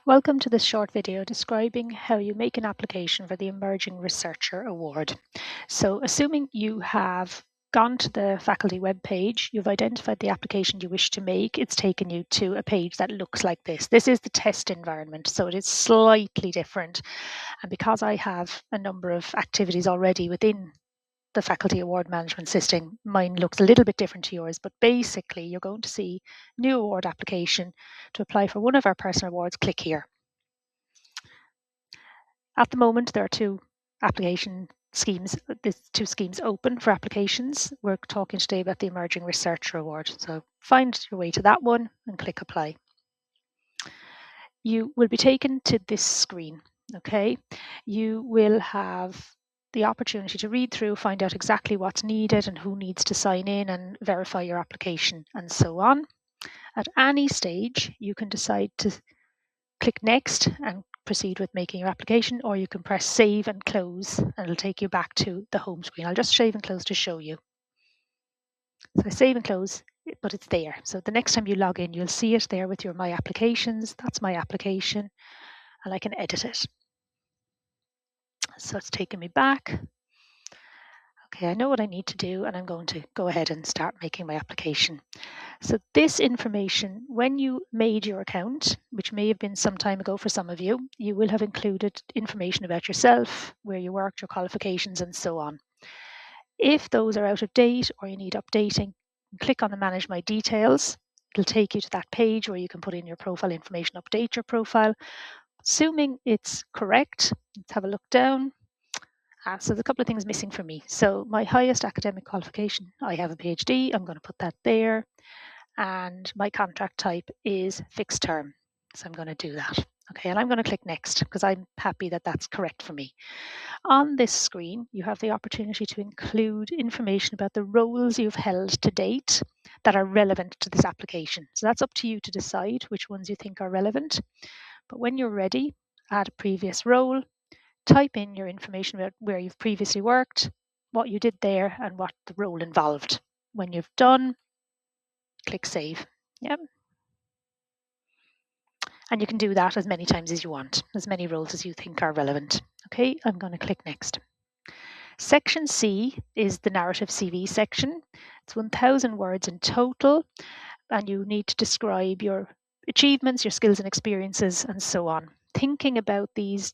Welcome to this short video describing how you make an application for the Emerging Researcher Award. So, assuming you have gone to the faculty webpage, you've identified the application you wish to make, it's taken you to a page that looks like this. This is the test environment, so it is slightly different. And because I have a number of activities already within the faculty award management system, mine looks a little bit different to yours, but basically you're going to see new award application. To apply for one of our personal awards, click here. At the moment, there are two application schemes, there's two schemes open for applications. We're talking today about the Emerging Researcher Award. So find your way to that one and click apply. You will be taken to this screen, okay? You will have the opportunity to read through, find out exactly what's needed and who needs to sign in and verify your application and so on. At any stage, you can decide to click next and proceed with making your application, or you can press save and close and it'll take you back to the home screen. I'll just save and close to show you. So I save and close, but it's there. So the next time you log in, you'll see it there with your My Applications. That's my application and I can edit it. So it's taken me back. Okay, I know what I need to do and I'm going to go ahead and start making my application. So this information, when you made your account, which may have been some time ago for some of you, you will have included information about yourself, where you worked, your qualifications, and so on. If those are out of date or you need updating, click on the Manage My Details. It'll take you to that page where you can put in your profile information, update your profile. Assuming it's correct, let's have a look down. So there's a couple of things missing for me. So my highest academic qualification, I have a PhD. I'm going to put that there. And my contract type is fixed term. So I'm going to do that. Okay, and I'm going to click next because I'm happy that that's correct for me. On this screen, you have the opportunity to include information about the roles you've held to date that are relevant to this application. So that's up to you to decide which ones you think are relevant. But when you're ready, add a previous role, type in your information about where you've previously worked, what you did there, and what the role involved. When you've done, click save. Yep. And you can do that as many times as you want, as many roles as you think are relevant. Okay, I'm going to click next. Section C is the narrative CV section. It's 1,000 words in total, and you need to describe your achievements, your skills and experiences, and so on. Thinking about these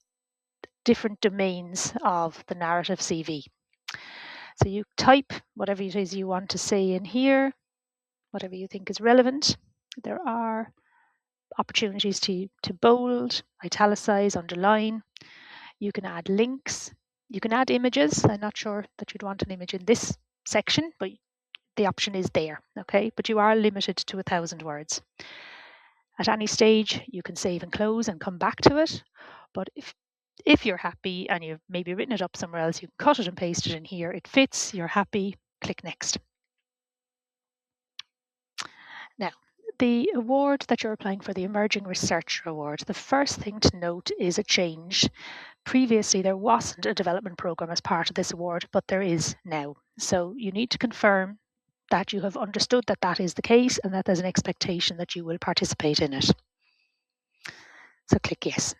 different domains of the narrative CV. So you type whatever it is you want to say in here, whatever you think is relevant. There are opportunities to bold, italicize, underline. You can add links. You can add images. I'm not sure that you'd want an image in this section, but the option is there, okay? But you are limited to 1,000 words. At any stage, you can save and close and come back to it. But if you're happy and you've maybe written it up somewhere else, you can cut it and paste it in here. It fits, you're happy, click next. Now, the award that you're applying for, the Emerging Researcher Award, the first thing to note is a change. Previously, there wasn't a development program as part of this award, but there is now. So you need to confirm that you have understood that that is the case and that there's an expectation that you will participate in it. So click yes.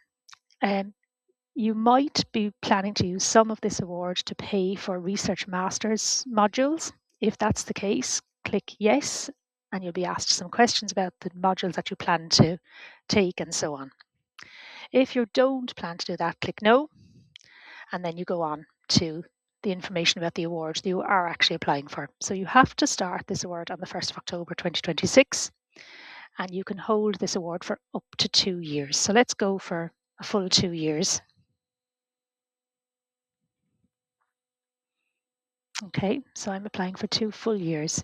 You might be planning to use some of this award to pay for Research Masters modules. If that's the case, click yes, and you'll be asked some questions about the modules that you plan to take and so on. If you don't plan to do that, click no, and then you go on to the information about the award that you are actually applying for. So you have to start this award on the 1st of October 2026, and you can hold this award for up to 2 years. So let's go for a full 2 years. Okay, so I'm applying for 2 full years.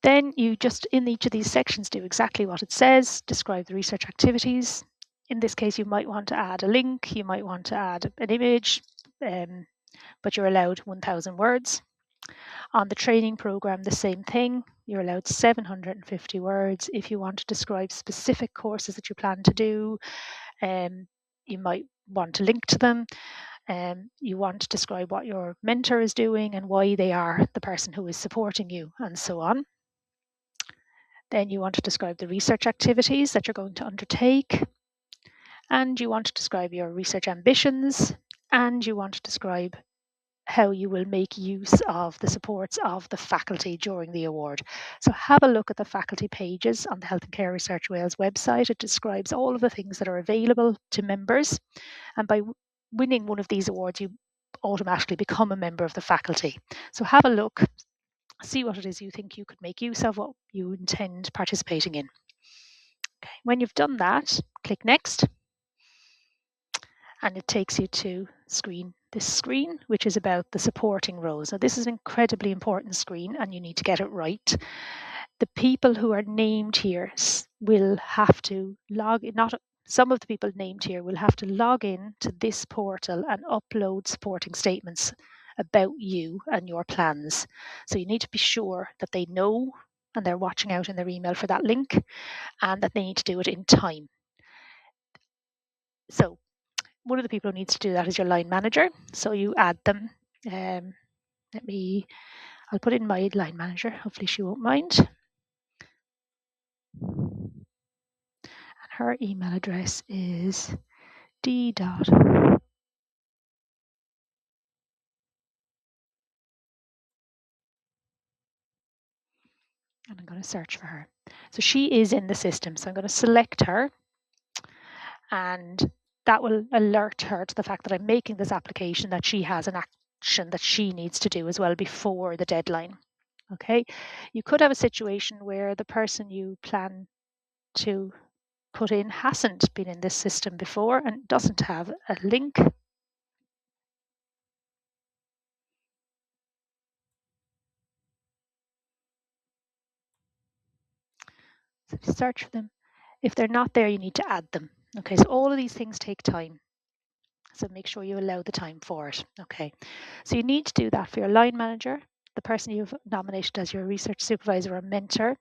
Then you just, in each of these sections, do exactly what it says, describe the research activities. In this case, you might want to add a link, you might want to add an image, but you're allowed 1,000 words. On the training program, the same thing. You're allowed 750 words. If you want to describe specific courses that you plan to do, you might want to link to them. You want to describe what your mentor is doing and why they are the person who is supporting you and so on. Then you want to describe the research activities that you're going to undertake. and you want to describe your research ambitions, and you want to describe how you will make use of the supports of the faculty during the award. So have a look at the faculty pages on the Health and Care Research Wales website. It describes all of the things that are available to members, and by winning one of these awards, you automatically become a member of the faculty. So have a look, see what it is you think you could make use of, what you intend participating in. Okay. When you've done that, click Next, and it takes you to this screen, which is about the supporting roles. Now, this is an incredibly important screen, and you need to get it right. The people who are named here will have to log in, not some of the people named here will have to log in to this portal and upload supporting statements about you and your plans. So you need to be sure that they know and they're watching out in their email for that link, and that they need to do it in time. So one of the people who needs to do that is your line manager. So you add them. I'll put in my line manager. Hopefully she won't mind. And her email address is d. And I'm going to search for her. So she is in the system. So I'm going to select her, and that will alert her to the fact that I'm making this application, that she has an action that she needs to do as well before the deadline. Okay, you could have a situation where the person you plan to put in hasn't been in this system before and doesn't have a link. So if you search for them, if they're not there, you need to add them. Okay, so all of these things take time. So make sure you allow the time for it. Okay, so you need to do that for your line manager, the person you've nominated as your research supervisor or mentor,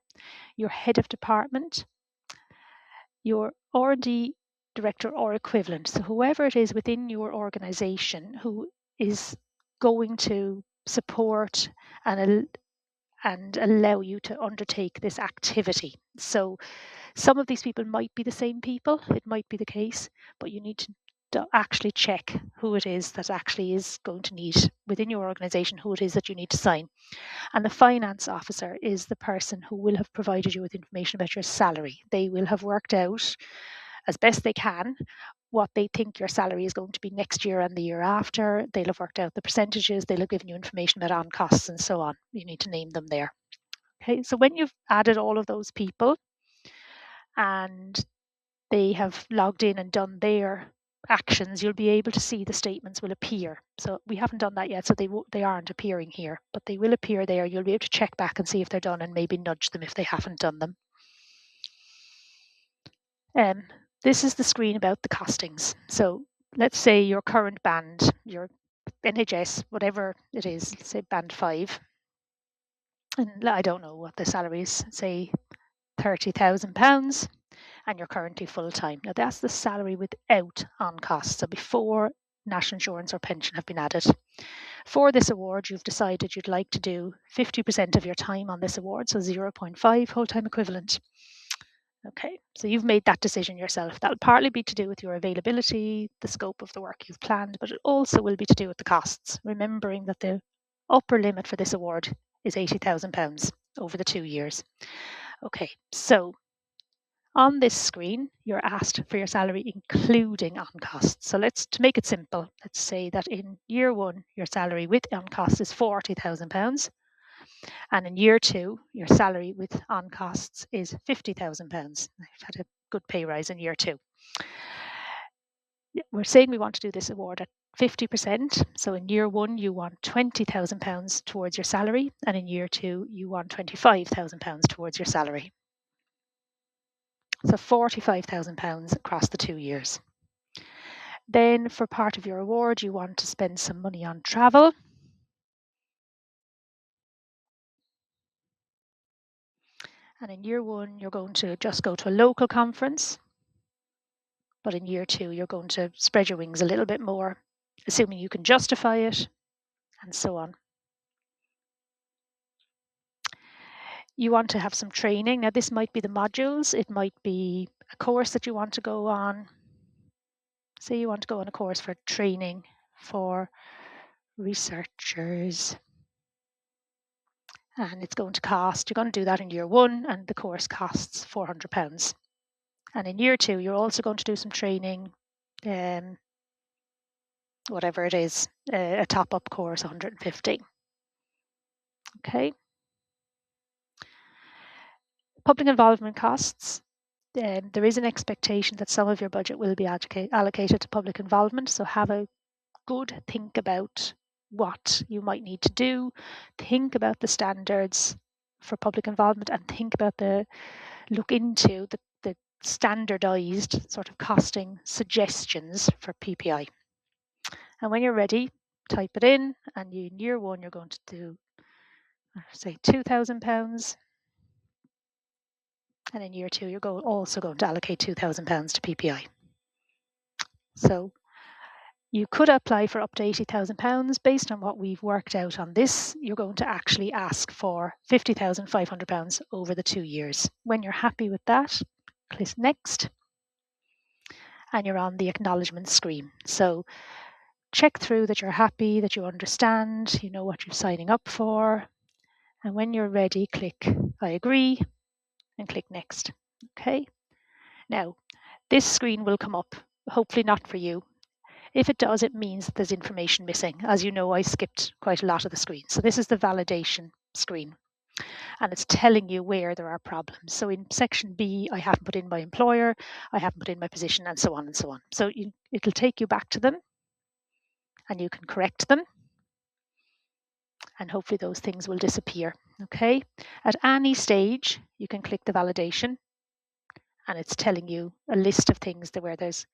your head of department, your R&D director or equivalent. So whoever it is within your organization who is going to support and allow you to undertake this activity. So some of these people might be the same people, it might be the case, but you need to actually check who it is that actually is going to need within your organization, who it is that you need to sign. And the finance officer is the person who will have provided you with information about your salary. They will have worked out as best they can what they think your salary is going to be next year and the year after. They'll have worked out the percentages, they'll have given you information about on costs and so on. You need to name them there. Okay, so when you've added all of those people and they have logged in and done their actions, you'll be able to see the statements will appear. So we haven't done that yet, so they aren't appearing here, but they will appear there. You'll be able to check back and see if they're done and maybe nudge them if they haven't done them. This is the screen about the costings. So let's say your current band, your NHS, whatever it is, say band 5, and I don't know what the salary is, say £30,000, and you're currently full time. Now that's the salary without on costs, so before national insurance or pension have been added. For this award, you've decided you'd like to do 50% of your time on this award, so 0.5 whole-time equivalent. Okay, so you've made that decision yourself. That'll partly be to do with your availability, the scope of the work you've planned, but it also will be to do with the costs, remembering that the upper limit for this award is £80,000 over the 2 years. Okay, so on this screen, you're asked for your salary including on costs. So to make it simple, let's say that in year 1, your salary with on costs is £40,000. And in year 2, your salary with on costs is £50,000. I've had a good pay rise in year 2. We're saying we want to do this award at 50%. So in year 1, you want £20,000 towards your salary. And in year 2, you want £25,000 towards your salary. So £45,000 across the 2 years. Then for part of your award, you want to spend some money on travel. And in year 1, you're going to just go to a local conference. But in year 2, you're going to spread your wings a little bit more, assuming you can justify it, and so on. You want to have some training. Now, this might be the modules. It might be a course that you want to go on. Say you want to go on a course for training for researchers, and it's going to cost, you're going to do that in year 1, and the course costs £400. And in year 2, you're also going to do some training, whatever it is, a top-up course, 150. Okay. Public involvement costs. There is an expectation that some of your budget will be allocated to public involvement, so have a good think about what you might need to do. Think about the standards for public involvement, and think about look into the standardized sort of costing suggestions for PPI. And when you're ready, type it in, and in year 1 you're going to do, say, £2,000, and in year 2 you're also going to allocate £2,000 to PPI. So you could apply for up to £80,000. Based on what we've worked out on this, you're going to actually ask for £50,500 over the 2 years. When you're happy with that, click next, and you're on the acknowledgement screen. So check through that you're happy, that you understand, you know what you're signing up for. And when you're ready, click I agree and click next. Okay. Now, this screen will come up, hopefully not for you. If it does, it means that there's information missing. As you know, I skipped quite a lot of the screen. So this is the validation screen, and it's telling you where there are problems. So in section B, I haven't put in my employer, I haven't put in my position, and so on and so on. So it'll take you back to them, and you can correct them, and hopefully those things will disappear. Okay. At any stage, you can click the validation, and it's telling you a list of things where there's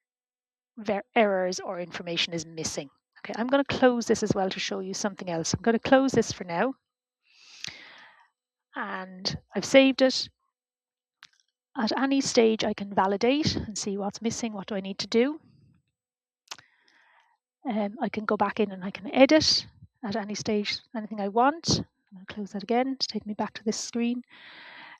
errors or information is missing. Okay, I'm going to close this as well to show you something else. I'm going to close this for now, and I've saved it. At any stage, I can validate and see what's missing, what do I need to do. I can go back in and I can edit at any stage anything I want. I'm going to close that again to take me back to this screen.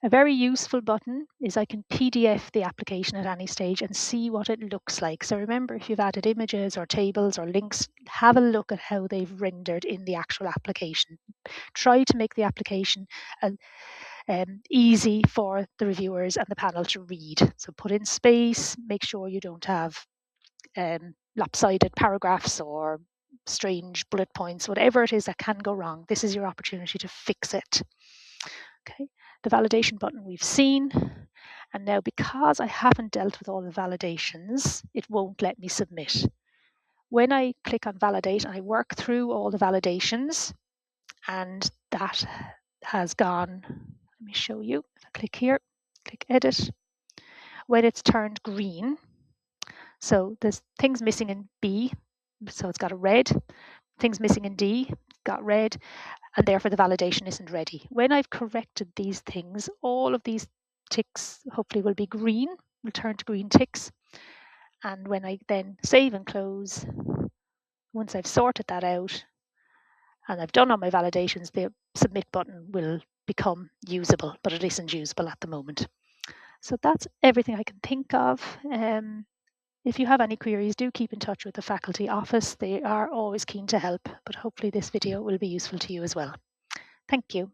A very useful button is I can PDF the application at any stage and see what it looks like. So remember, if you've added images or tables or links, have a look at how they've rendered in the actual application. Try to make the application easy for the reviewers and the panel to read. So put in space, make sure you don't have lopsided paragraphs or strange bullet points, whatever it is that can go wrong. This is your opportunity to fix it. Okay. The validation button we've seen, and now because I haven't dealt with all the validations, it won't let me submit. When I click on validate, I work through all the validations, and that has gone. Let me show you. If I click here, click edit. When it's turned green, so there's things missing in B, so it's got a red. Things missing in D, got red, and therefore the validation isn't ready. When I've corrected these things, all of these ticks hopefully will be green, will turn to green ticks. And when I then save and close, once I've sorted that out and I've done all my validations, the submit button will become usable, but it isn't usable at the moment. So that's everything I can think of. If you have any queries, do keep in touch with the faculty office. They are always keen to help, but hopefully this video will be useful to you as well. Thank you.